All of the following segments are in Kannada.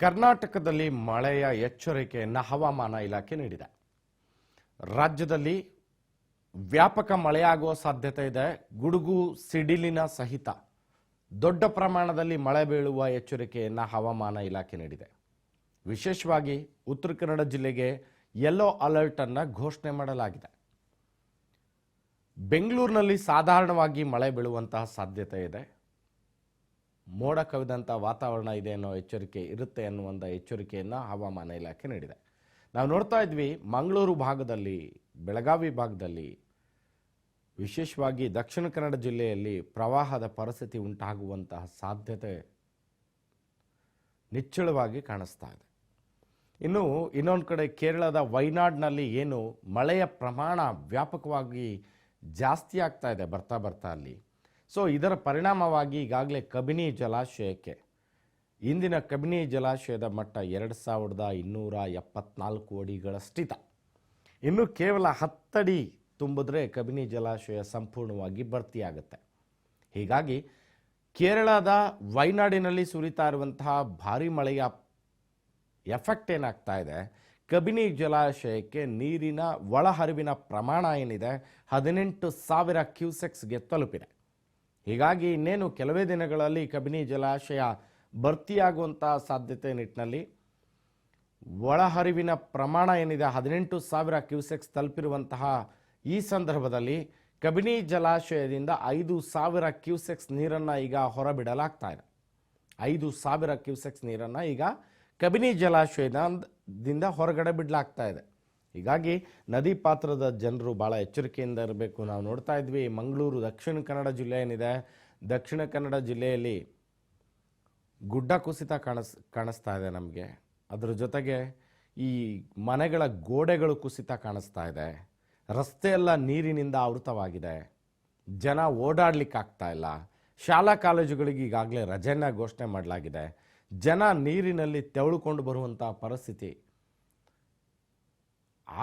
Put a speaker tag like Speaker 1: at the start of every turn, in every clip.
Speaker 1: ಕರ್ನಾಟಕದಲ್ಲಿ ಮಳೆಯ ಎಚ್ಚರಿಕೆಯನ್ನು ಹವಾಮಾನ ಇಲಾಖೆ ನೀಡಿದೆ. ರಾಜ್ಯದಲ್ಲಿ ವ್ಯಾಪಕ ಮಳೆಯಾಗುವ ಸಾಧ್ಯತೆ ಇದೆ. ಗುಡುಗು ಸಿಡಿಲಿನ ಸಹಿತ ದೊಡ್ಡ ಪ್ರಮಾಣದಲ್ಲಿ ಮಳೆ ಬೀಳುವ ಎಚ್ಚರಿಕೆಯನ್ನು ಹವಾಮಾನ ಇಲಾಖೆ ನೀಡಿದೆ. ವಿಶೇಷವಾಗಿ ಉತ್ತರ ಕನ್ನಡ ಜಿಲ್ಲೆಗೆ ಯೆಲ್ಲೋ ಅಲರ್ಟ್ ಅನ್ನು ಘೋಷಣೆ ಮಾಡಲಾಗಿದೆ. ಬೆಂಗಳೂರಿನಲ್ಲಿ ಸಾಧಾರಣವಾಗಿ ಮಳೆ ಬೀಳುವಂತಹ ಸಾಧ್ಯತೆ ಇದೆ. ಮೋಡ ಕವಿದಂಥ ವಾತಾವರಣ ಇದೆ ಅನ್ನೋ ಎಚ್ಚರಿಕೆ ಇರುತ್ತೆ ಅನ್ನುವಂಥ ಎಚ್ಚರಿಕೆಯನ್ನು ಹವಾಮಾನ ಇಲಾಖೆ ನೀಡಿದೆ. ನಾವು ನೋಡ್ತಾ ಇದ್ವಿ, ಮಂಗಳೂರು ಭಾಗದಲ್ಲಿ, ಬೆಳಗಾವಿ ಭಾಗದಲ್ಲಿ, ವಿಶೇಷವಾಗಿ ದಕ್ಷಿಣ ಕನ್ನಡ ಜಿಲ್ಲೆಯಲ್ಲಿ ಪ್ರವಾಹದ ಪರಿಸ್ಥಿತಿ ಉಂಟಾಗುವಂತಹ ಸಾಧ್ಯತೆ ನಿಚ್ಚಳವಾಗಿ ಕಾಣಿಸ್ತಾ ಇದೆ. ಇನ್ನು ಇನ್ನೊಂದು ಕಡೆ ಕೇರಳದ ವೈನಾಡ್ನಲ್ಲಿ ಏನು ಮಳೆಯ ಪ್ರಮಾಣ ವ್ಯಾಪಕವಾಗಿ ಜಾಸ್ತಿ ಆಗ್ತಾ ಇದೆ ಬರ್ತಾ ಬರ್ತಾ ಅಲ್ಲಿ. ಸೊ ಇದರ ಪರಿಣಾಮವಾಗಿ ಈಗಾಗಲೇ ಕಬಿನಿ ಜಲಾಶಯಕ್ಕೆ ಇಂದಿನ ಕಬಿನಿ ಜಲಾಶಯದ ಮಟ್ಟ 2274 ಅಡಿಗಳಷ್ಟಿದೆ. ಇನ್ನು ಕೇವಲ 10 ಅಡಿ ತುಂಬಿದ್ರೆ ಕಬಿನಿ ಜಲಾಶಯ ಸಂಪೂರ್ಣವಾಗಿ ಭರ್ತಿಯಾಗುತ್ತೆ. ಹೀಗಾಗಿ ಕೇರಳದ ವೈನಾಡಿನಲ್ಲಿ ಸುರಿತಾ ಇರುವಂತಹ ಭಾರಿ ಮಳೆಯ ಎಫೆಕ್ಟ್ ಏನಾಗ್ತಾ ಇದೆ, ಕಬಿನಿ ಜಲಾಶಯಕ್ಕೆ ನೀರಿನ ಒಳಹರಿವಿನ ಪ್ರಮಾಣ ಏನಿದೆ 18,000 ಕ್ಯೂಸೆಕ್ಸ್ಗೆ ತಲುಪಿದೆ. ಹೀಗಾಗಿ ಇನ್ನೇನು ಕೆಲವೇ ದಿನಗಳಲ್ಲಿ ಕಬಿನಿ ಜಲಾಶಯ ಭರ್ತಿಯಾಗುವಂಥ ಸಾಧ್ಯತೆ ನಿಟ್ಟಿನಲ್ಲಿ ಒಳಹರಿವಿನ ಪ್ರಮಾಣ ಏನಿದೆ 18,000 ಕ್ಯೂಸೆಕ್ಸ್ ತಲುಪಿರುವಂತಹ ಈ ಸಂದರ್ಭದಲ್ಲಿ ಕಬಿನಿ ಜಲಾಶಯದಿಂದ 5,000 ಕ್ಯೂಸೆಕ್ಸ್ ನೀರನ್ನು ಈಗ ಹೊರಬಿಡಲಾಗ್ತಾ ಇದೆ. 5,000 ಕ್ಯೂಸೆಕ್ಸ್ ನೀರನ್ನು ಈಗ ಕಬಿನಿ ಜಲಾಶಯದಿಂದ ಹೊರಗಡೆ ಬಿಡಲಾಗ್ತಾ ಇದೆ. ಹೀಗಾಗಿ ನದಿ ಪಾತ್ರದ ಜನರು ಭಾಳ ಎಚ್ಚರಿಕೆಯಿಂದ ಇರಬೇಕು. ನಾವು ನೋಡ್ತಾ ಇದ್ವಿ, ಮಂಗಳೂರು ದಕ್ಷಿಣ ಕನ್ನಡ ಜಿಲ್ಲೆ ಏನಿದೆ, ದಕ್ಷಿಣ ಕನ್ನಡ ಜಿಲ್ಲೆಯಲ್ಲಿ ಗುಡ್ಡ ಕುಸಿತ ಕಾಣಿಸ್ತಾ ಇದೆ ನಮಗೆ. ಅದರ ಜೊತೆಗೆ ಈ ಮನೆಗಳ ಗೋಡೆಗಳು ಕುಸಿತ ಕಾಣಿಸ್ತಾ ಇದೆ. ರಸ್ತೆ ಎಲ್ಲ ನೀರಿನಿಂದ ಆವೃತವಾಗಿದೆ. ಜನ ಓಡಾಡ್ಲಿಕ್ಕಾಗ್ತಾ ಇಲ್ಲ. ಶಾಲಾ ಕಾಲೇಜುಗಳಿಗೆ ಈಗಾಗಲೇ ರಜೆಯನ್ನು ಘೋಷಣೆ ಮಾಡಲಾಗಿದೆ. ಜನ ನೀರಿನಲ್ಲಿ ತೆವಳುಕೊಂಡು ಬರುವಂಥ ಪರಿಸ್ಥಿತಿ,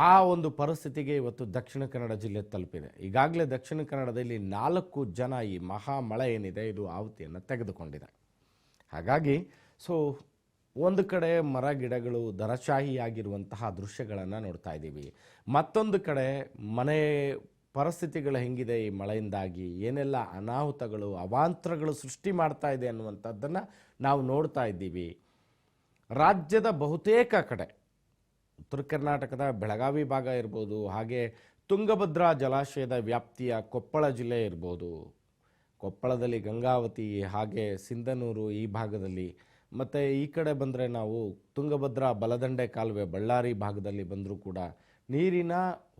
Speaker 1: ಆ ಒಂದು ಪರಿಸ್ಥಿತಿಗೆ ಇವತ್ತು ದಕ್ಷಿಣ ಕನ್ನಡ ಜಿಲ್ಲೆ ತಲುಪಿದೆ. ಈಗಾಗಲೇ ದಕ್ಷಿಣ ಕನ್ನಡದಲ್ಲಿ 4 ಜನ ಈ ಮಹಾ ಮಳೆ ಏನಿದೆ ಇದು ಆಹುತಿಯನ್ನು ತೆಗೆದುಕೊಂಡಿದೆ. ಹಾಗಾಗಿ ಒಂದು ಕಡೆ ಮರ ಗಿಡಗಳು ದರಶಾಹಿಯಾಗಿರುವಂತಹ ದೃಶ್ಯಗಳನ್ನು ನೋಡ್ತಾ ಇದ್ದೀವಿ. ಮತ್ತೊಂದು ಕಡೆ ಮನೆ ಪರಿಸ್ಥಿತಿಗಳು ಹೆಂಗಿದೆ, ಈ ಮಳೆಯಿಂದಾಗಿ ಏನೆಲ್ಲ ಅನಾಹುತಗಳು ಅವಾಂತರಗಳು ಸೃಷ್ಟಿ ಮಾಡ್ತಾ ಇದೆ ಅನ್ನುವಂಥದ್ದನ್ನು ನಾವು ನೋಡ್ತಾ ಇದ್ದೀವಿ. ರಾಜ್ಯದ ಬಹುತೇಕ ಕಡೆ, ಉತ್ತರ ಕರ್ನಾಟಕದ ಬೆಳಗಾವಿ ಭಾಗ ಇರ್ಬೋದು, ಹಾಗೆ ತುಂಗಭದ್ರಾ ಜಲಾಶಯದ ವ್ಯಾಪ್ತಿಯ ಕೊಪ್ಪಳ ಜಿಲ್ಲೆ ಇರ್ಬೋದು, ಕೊಪ್ಪಳದಲ್ಲಿ ಗಂಗಾವತಿ, ಹಾಗೆ ಸಿಂಧನೂರು ಈ ಭಾಗದಲ್ಲಿ, ಮತ್ತು ಈ ಕಡೆ ಬಂದರೆ ನಾವು ತುಂಗಭದ್ರಾ ಬಲದಂಡೆ ಕಾಲುವೆ ಬಳ್ಳಾರಿ ಭಾಗದಲ್ಲಿ ಬಂದರೂ ಕೂಡ ನೀರಿನ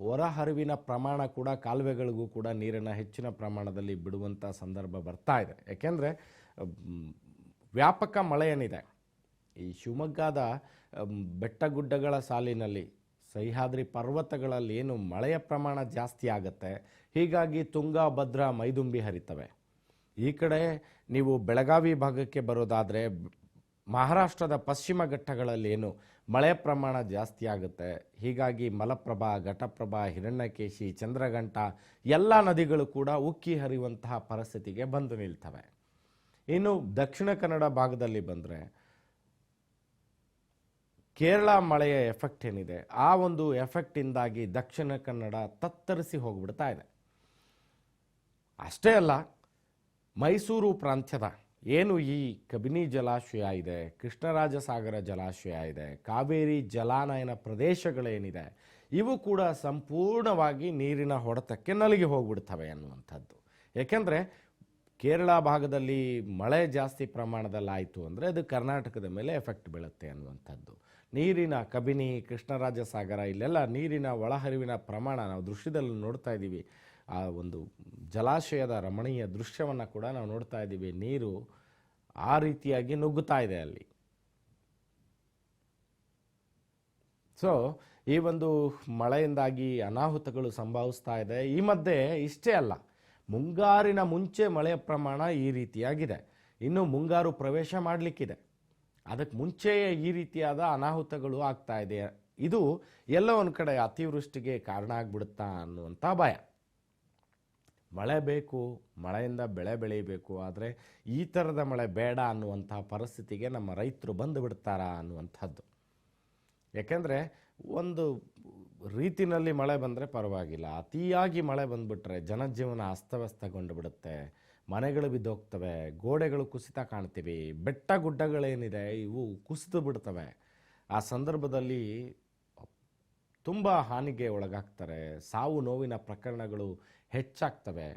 Speaker 1: ಹೊರಹರಿವಿನ ಪ್ರಮಾಣ ಕೂಡ, ಕಾಲುವೆಗಳಿಗೂ ಕೂಡ ನೀರನ್ನು ಹೆಚ್ಚಿನ ಪ್ರಮಾಣದಲ್ಲಿ ಬಿಡುವಂಥ ಸಂದರ್ಭ ಬರ್ತಾ ಇದೆ. ಯಾಕೆಂದರೆ ವ್ಯಾಪಕ ಮಳೆ ಏನಿದೆ, ಈ ಶಿವಮೊಗ್ಗದ ಬೆಟ್ಟಗುಡ್ಡಗಳ ಸಾಲಿನಲ್ಲಿ, ಸಹ್ಯಾದ್ರಿ ಪರ್ವತಗಳಲ್ಲಿ ಏನು ಮಳೆಯ ಪ್ರಮಾಣ ಜಾಸ್ತಿ ಆಗುತ್ತೆ, ಹೀಗಾಗಿ ತುಂಗಾ ಭದ್ರಾ ಮೈದುಂಬಿ ಹರಿತವೆ. ಈ ಕಡೆ ನೀವು ಬೆಳಗಾವಿ ಭಾಗಕ್ಕೆ ಬರೋದಾದರೆ ಮಹಾರಾಷ್ಟ್ರದ ಪಶ್ಚಿಮ ಘಟ್ಟಗಳಲ್ಲಿ ಏನು ಮಳೆ ಪ್ರಮಾಣ ಜಾಸ್ತಿ ಆಗುತ್ತೆ. ಹೀಗಾಗಿ ಮಲಪ್ರಭಾ, ಘಟಪ್ರಭಾ, ಹಿರಣ್ಯಕೇಶಿ, ಚಂದ್ರಘಂಟ ಎಲ್ಲ ನದಿಗಳು ಕೂಡ ಉಕ್ಕಿ ಹರಿಯುವಂತಹ ಪರಿಸ್ಥಿತಿಗೆ ಬಂದು ನಿಲ್ತವೆ. ಇನ್ನು ದಕ್ಷಿಣ ಕನ್ನಡ ಭಾಗದಲ್ಲಿ ಬಂದರೆ ಕೇರಳ ಮಳೆಯ ಎಫೆಕ್ಟ್ ಏನಿದೆ, ಆ ಒಂದು ಎಫೆಕ್ಟಿಂದಾಗಿ ದಕ್ಷಿಣ ಕನ್ನಡ ತತ್ತರಿಸಿ ಹೋಗ್ಬಿಡ್ತಾ ಇದೆ. ಅಷ್ಟೇ ಅಲ್ಲ, ಮೈಸೂರು ಪ್ರಾಂತ್ಯದ ಏನು ಈ ಕಬಿನಿ ಜಲಾಶಯ ಇದೆ, ಕೃಷ್ಣರಾಜಸಾಗರ ಜಲಾಶಯ ಇದೆ, ಕಾವೇರಿ ಜಲಾನಯನ ಪ್ರದೇಶಗಳೇನಿದೆ, ಇವು ಕೂಡ ಸಂಪೂರ್ಣವಾಗಿ ನೀರಿನ ಹೊಡೆತಕ್ಕೆ ನಲಿಗೆ ಹೋಗ್ಬಿಡ್ತವೆ ಅನ್ನುವಂಥದ್ದು. ಏಕೆಂದರೆ ಕೇರಳ ಭಾಗದಲ್ಲಿ ಮಳೆ ಜಾಸ್ತಿ ಪ್ರಮಾಣದಲ್ಲಿ ಆಯಿತು ಅಂದರೆ ಅದು ಕರ್ನಾಟಕದ ಮೇಲೆ ಎಫೆಕ್ಟ್ ಬೀಳುತ್ತೆ ಅನ್ನುವಂಥದ್ದು. ನೀರಿನ ಕಬಿನಿ, ಕೃಷ್ಣರಾಜಸಾಗರ ಇಲ್ಲೆಲ್ಲ ನೀರಿನ ಒಳಹರಿವಿನ ಪ್ರಮಾಣ ನಾವು ದೃಶ್ಯದಲ್ಲಿ ನೋಡ್ತಾ ಇದ್ದೀವಿ. ಆ ಒಂದು ಜಲಾಶಯದ ರಮಣೀಯ ದೃಶ್ಯವನ್ನು ಕೂಡ ನಾವು ನೋಡ್ತಾ ಇದ್ದೀವಿ. ನೀರು ಆ ರೀತಿಯಾಗಿ ನುಗ್ಗುತ್ತಾ ಇದೆ ಅಲ್ಲಿ. ಸೊ ಈ ಒಂದು ಮಳೆಯಿಂದಾಗಿ ಅನಾಹುತಗಳು ಸಂಭವಿಸ್ತಾ ಇದೆ. ಈ ಮಧ್ಯೆ ಇಷ್ಟೇ ಅಲ್ಲ, ಮುಂಗಾರಿನ ಮುಂಚೆ ಮಳೆಯ ಪ್ರಮಾಣ ಈ ರೀತಿಯಾಗಿದೆ. ಇನ್ನು ಮುಂಗಾರು ಪ್ರವೇಶ ಮಾಡಲಿಕ್ಕಿದೆ, ಅದಕ್ಕೆ ಮುಂಚೆಯೇ ಈ ರೀತಿಯಾದ ಅನಾಹುತಗಳು ಆಗ್ತಾ ಇದೆ. ಇದು ಎಲ್ಲೋ ಒಂದು ಕಡೆ ಅತಿವೃಷ್ಟಿಗೆ ಕಾರಣ ಆಗ್ಬಿಡುತ್ತಾ ಅನ್ನುವಂಥ ಭಯ. ಮಳೆ ಬೇಕು, ಮಳೆಯಿಂದ ಬೆಳೆ ಬೆಳೀಬೇಕು, ಆದರೆ ಈ ಥರದ ಮಳೆ ಬೇಡ ಅನ್ನುವಂತಹ ಪರಿಸ್ಥಿತಿಗೆ ನಮ್ಮ ರೈತರು ಬಂದು ಬಿಡ್ತಾರಾ ಅನ್ನುವಂಥದ್ದು. ಯಾಕೆಂದರೆ ಒಂದು ರೀತಿನಲ್ಲಿ ಮಳೆ ಬಂದರೆ ಪರವಾಗಿಲ್ಲ, ಅತಿಯಾಗಿ ಮಳೆ ಬಂದುಬಿಟ್ರೆ ಜನಜೀವನ ಅಸ್ತವ್ಯಸ್ತಗೊಂಡು ಬಿಡುತ್ತೆ, ಮನೆಗಳು ಬಿದ್ದೋಗ್ತವೆ, ಗೋಡೆಗಳು ಕುಸಿತ ಕಾಣ್ತೀವಿ, ಬೆಟ್ಟ ಗುಡ್ಡಗಳೇನಿದೆ ಇವು ಕುಸಿದು ಬಿಡ್ತವೆ. ಆ ಸಂದರ್ಭದಲ್ಲಿ ತುಂಬ ಹಾನಿಗೆ ಒಳಗಾಗ್ತಾರೆ, ಸಾವು ನೋವಿನ ಪ್ರಕರಣಗಳು ಹೆಚ್ಚಾಗ್ತವೆ.